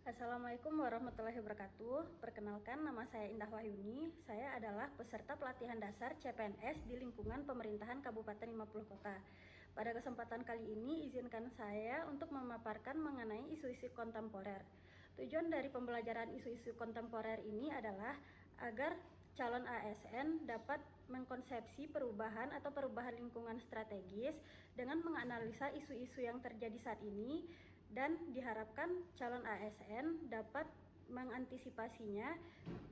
Assalamualaikum warahmatullahi wabarakatuh. Perkenalkan, nama saya Indah Wahyuni. Saya adalah peserta pelatihan dasar CPNS di lingkungan pemerintahan Kabupaten 50 Kota. Pada kesempatan kali ini, izinkan saya untuk memaparkan mengenai isu-isu kontemporer. Tujuan dari pembelajaran isu-isu kontemporer ini adalah agar calon ASN dapat mengkonsepsi perubahan atau perubahan lingkungan strategis dengan menganalisa isu-isu yang terjadi saat ini, dan diharapkan calon ASN dapat mengantisipasinya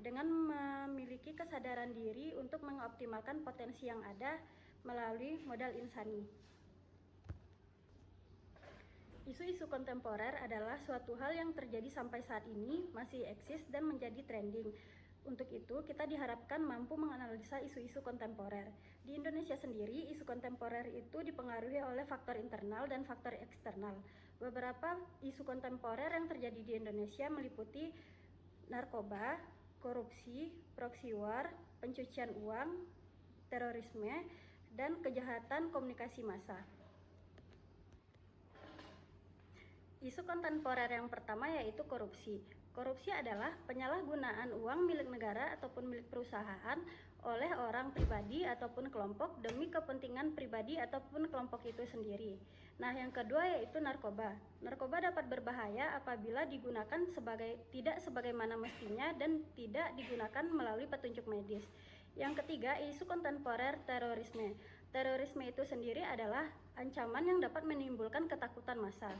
dengan memiliki kesadaran diri untuk mengoptimalkan potensi yang ada melalui modal insani. Isu-isu kontemporer adalah suatu hal yang terjadi sampai saat ini, masih eksis dan menjadi trending. Untuk itu, kita diharapkan mampu menganalisa isu-isu kontemporer. Di Indonesia sendiri, isu kontemporer itu dipengaruhi oleh faktor internal dan faktor eksternal. Beberapa isu kontemporer yang terjadi di Indonesia meliputi narkoba, korupsi, proxy war, pencucian uang, terorisme, dan kejahatan komunikasi massa. Isu kontemporer yang pertama yaitu korupsi. Korupsi adalah penyalahgunaan uang milik negara ataupun milik perusahaan oleh orang pribadi ataupun kelompok demi kepentingan pribadi ataupun kelompok itu sendiri. Nah, yang kedua yaitu narkoba. Narkoba dapat berbahaya apabila digunakan tidak sebagaimana mestinya dan tidak digunakan melalui petunjuk medis. Yang ketiga, isu kontemporer terorisme. Terorisme itu sendiri adalah ancaman yang dapat menimbulkan ketakutan massal.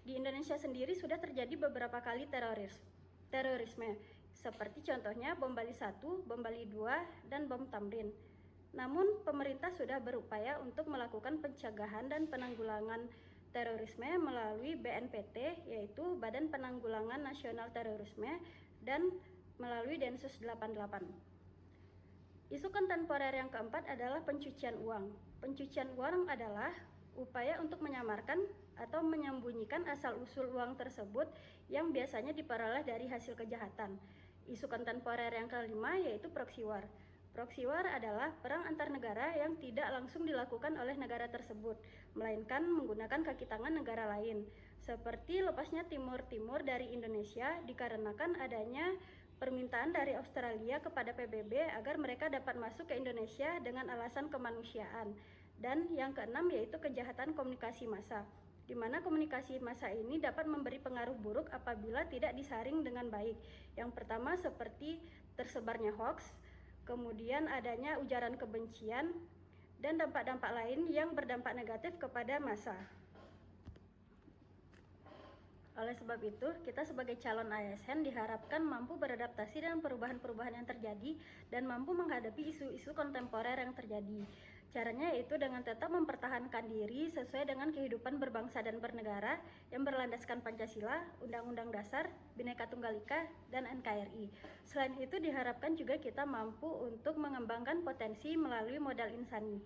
Di Indonesia sendiri sudah terjadi beberapa kali terorisme, seperti contohnya bom Bali 1, bom Bali 2, dan bom Tamrin. Namun, pemerintah sudah berupaya untuk melakukan pencegahan dan penanggulangan terorisme melalui BNPT, yaitu Badan Penanggulangan Nasional Terorisme, dan melalui Densus 88. Isu kontemporer yang keempat adalah pencucian uang. Pencucian uang adalah upaya untuk menyamarkan atau menyembunyikan asal-usul uang tersebut yang biasanya diperoleh dari hasil kejahatan. Isu kontemporer yang kelima yaitu proxy war. Proxy war adalah perang antar negara yang tidak langsung dilakukan oleh negara tersebut, melainkan menggunakan kaki tangan negara lain. Seperti lepasnya Timur Timur dari Indonesia dikarenakan adanya permintaan dari Australia kepada PBB agar mereka dapat masuk ke Indonesia dengan alasan kemanusiaan. Dan yang keenam yaitu kejahatan komunikasi massa, di mana komunikasi massa ini dapat memberi pengaruh buruk apabila tidak disaring dengan baik. Yang pertama seperti tersebarnya hoax, kemudian adanya ujaran kebencian, dan dampak-dampak lain yang berdampak negatif kepada massa. Oleh sebab itu, kita sebagai calon ASN diharapkan mampu beradaptasi dengan perubahan-perubahan yang terjadi dan mampu menghadapi isu-isu kontemporer yang terjadi. Caranya yaitu dengan tetap mempertahankan diri sesuai dengan kehidupan berbangsa dan bernegara yang berlandaskan Pancasila, Undang-Undang Dasar, Bhinneka Tunggal Ika, dan NKRI. Selain itu, diharapkan juga kita mampu untuk mengembangkan potensi melalui modal insani.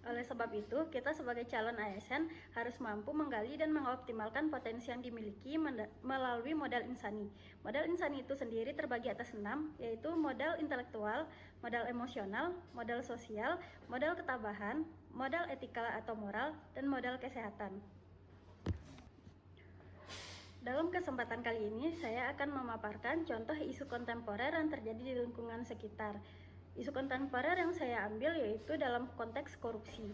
Oleh sebab itu, kita sebagai calon ASN harus mampu menggali dan mengoptimalkan potensi yang dimiliki melalui modal insani. Modal insani itu sendiri terbagi atas 6, yaitu modal intelektual, modal emosional, modal sosial, modal ketabahan, modal etika atau moral, dan modal kesehatan. Dalam kesempatan kali ini, saya akan memaparkan contoh isu kontemporer yang terjadi di lingkungan sekitar. Isu kontemporer yang saya ambil yaitu dalam konteks korupsi.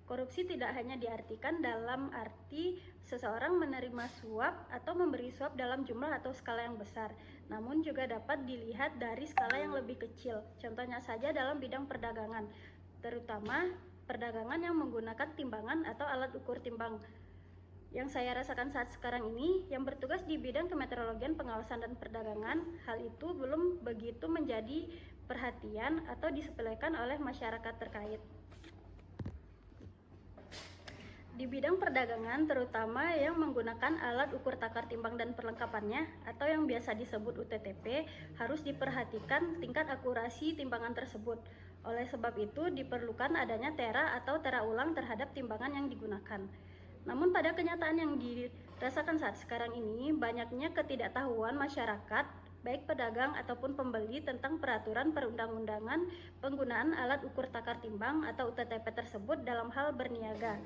Korupsi tidak hanya diartikan dalam arti seseorang menerima suap atau memberi suap dalam jumlah atau skala yang besar, namun juga dapat dilihat dari skala yang lebih kecil. Contohnya saja dalam bidang perdagangan, terutama perdagangan yang menggunakan timbangan atau alat ukur timbang. Yang saya rasakan saat sekarang ini, yang bertugas di bidang kemeteorologian, pengawasan, dan perdagangan, hal itu belum begitu menjadi perhatian atau disepelekan oleh masyarakat terkait. Di bidang perdagangan, terutama yang menggunakan alat ukur takar timbang dan perlengkapannya, atau yang biasa disebut UTTP, harus diperhatikan tingkat akurasi timbangan tersebut. Oleh sebab itu, diperlukan adanya tera atau tera ulang terhadap timbangan yang digunakan. Namun pada kenyataan yang dirasakan saat sekarang ini, banyaknya ketidaktahuan masyarakat, baik pedagang ataupun pembeli tentang peraturan perundang-undangan penggunaan alat ukur takar timbang atau UTTP tersebut dalam hal berniaga.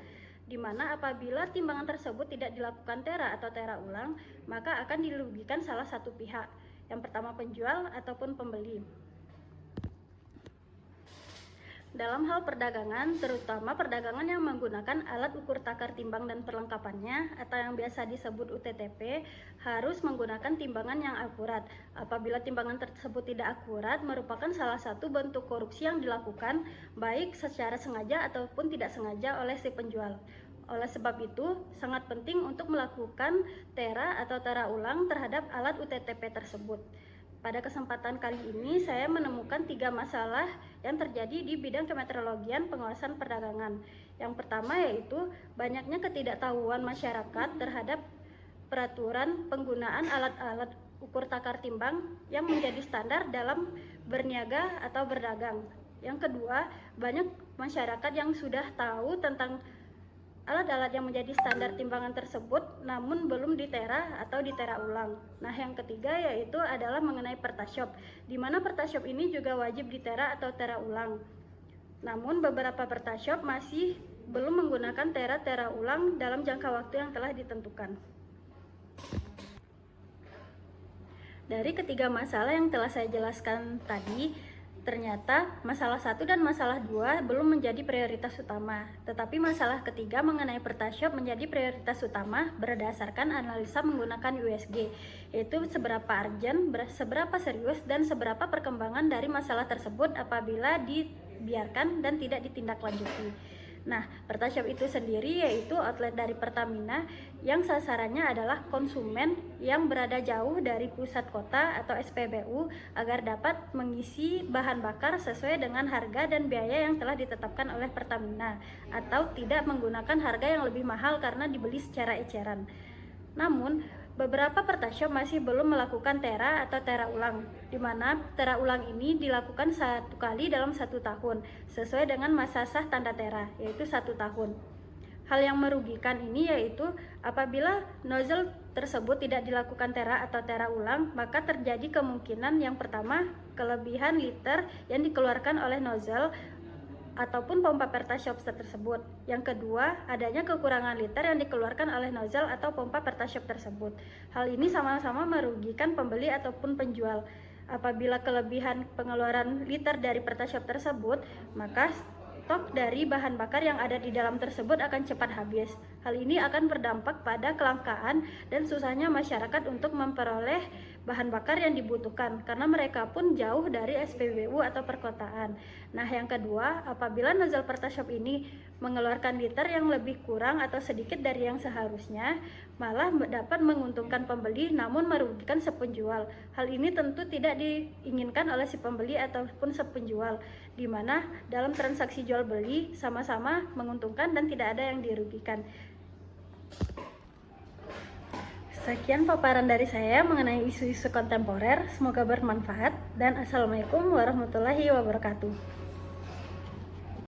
di mana apabila timbangan tersebut tidak dilakukan tera atau tera ulang, maka akan dirugikan salah satu pihak, yang pertama penjual ataupun pembeli. Dalam hal perdagangan, terutama perdagangan yang menggunakan alat ukur takar timbang dan perlengkapannya atau yang biasa disebut UTTP, harus menggunakan timbangan yang akurat. Apabila timbangan tersebut tidak akurat, merupakan salah satu bentuk korupsi yang dilakukan baik secara sengaja ataupun tidak sengaja oleh si penjual. Oleh sebab itu, sangat penting untuk melakukan tera atau tera ulang terhadap alat UTTP tersebut. Pada kesempatan kali ini, saya menemukan 3 masalah yang terjadi di bidang kemeteorologian pengawasan perdagangan. Yang pertama yaitu banyaknya ketidaktahuan masyarakat terhadap peraturan penggunaan alat-alat ukur takar timbang yang menjadi standar dalam berniaga atau berdagang. Yang kedua, banyak masyarakat yang sudah tahu tentang alat-alat yang menjadi standar timbangan tersebut namun belum ditera atau ditera ulang. Nah, yang ketiga yaitu adalah mengenai pertashop, di mana pertashop ini juga wajib ditera atau tera ulang. Namun beberapa pertashop masih belum menggunakan tera ulang dalam jangka waktu yang telah ditentukan. Dari ketiga masalah yang telah saya jelaskan tadi, ternyata masalah 1 dan masalah 2 belum menjadi prioritas utama, tetapi masalah ketiga mengenai pertashop menjadi prioritas utama berdasarkan analisa menggunakan USG, yaitu seberapa urgent, seberapa serius, dan seberapa perkembangan dari masalah tersebut apabila dibiarkan dan tidak ditindaklanjuti. Nah, pertashop itu sendiri yaitu outlet dari Pertamina yang sasarannya adalah konsumen yang berada jauh dari pusat kota atau SPBU agar dapat mengisi bahan bakar sesuai dengan harga dan biaya yang telah ditetapkan oleh Pertamina atau tidak menggunakan harga yang lebih mahal karena dibeli secara eceran. Namun, beberapa pertashop masih belum melakukan tera atau tera ulang, di mana tera ulang ini dilakukan 1 kali dalam 1 tahun, sesuai dengan masa sah tanda tera, yaitu 1 tahun. Hal yang merugikan ini yaitu apabila nozzle tersebut tidak dilakukan tera atau tera ulang, maka terjadi kemungkinan yang pertama, kelebihan liter yang dikeluarkan oleh nozzle ataupun pompa pertashop tersebut. Yang kedua, adanya kekurangan liter yang dikeluarkan oleh nozzle atau pompa pertashop tersebut. Hal ini sama-sama merugikan pembeli ataupun penjual. Apabila kelebihan pengeluaran liter dari pertashop tersebut, maka stok dari bahan bakar yang ada di dalam tersebut akan cepat habis. Hal ini akan berdampak pada kelangkaan dan susahnya masyarakat untuk memperoleh bahan bakar yang dibutuhkan karena mereka pun jauh dari SPBU atau perkotaan. Nah, yang kedua, apabila nozzle pertashop ini mengeluarkan liter yang lebih kurang atau sedikit dari yang seharusnya, malah dapat menguntungkan pembeli namun merugikan si penjual. Hal ini tentu tidak diinginkan oleh si pembeli ataupun si penjual, di mana dalam transaksi jual beli sama-sama menguntungkan dan tidak ada yang dirugikan. Sekian paparan dari saya mengenai isu-isu kontemporer, semoga bermanfaat dan Assalamualaikum warahmatullahi wabarakatuh.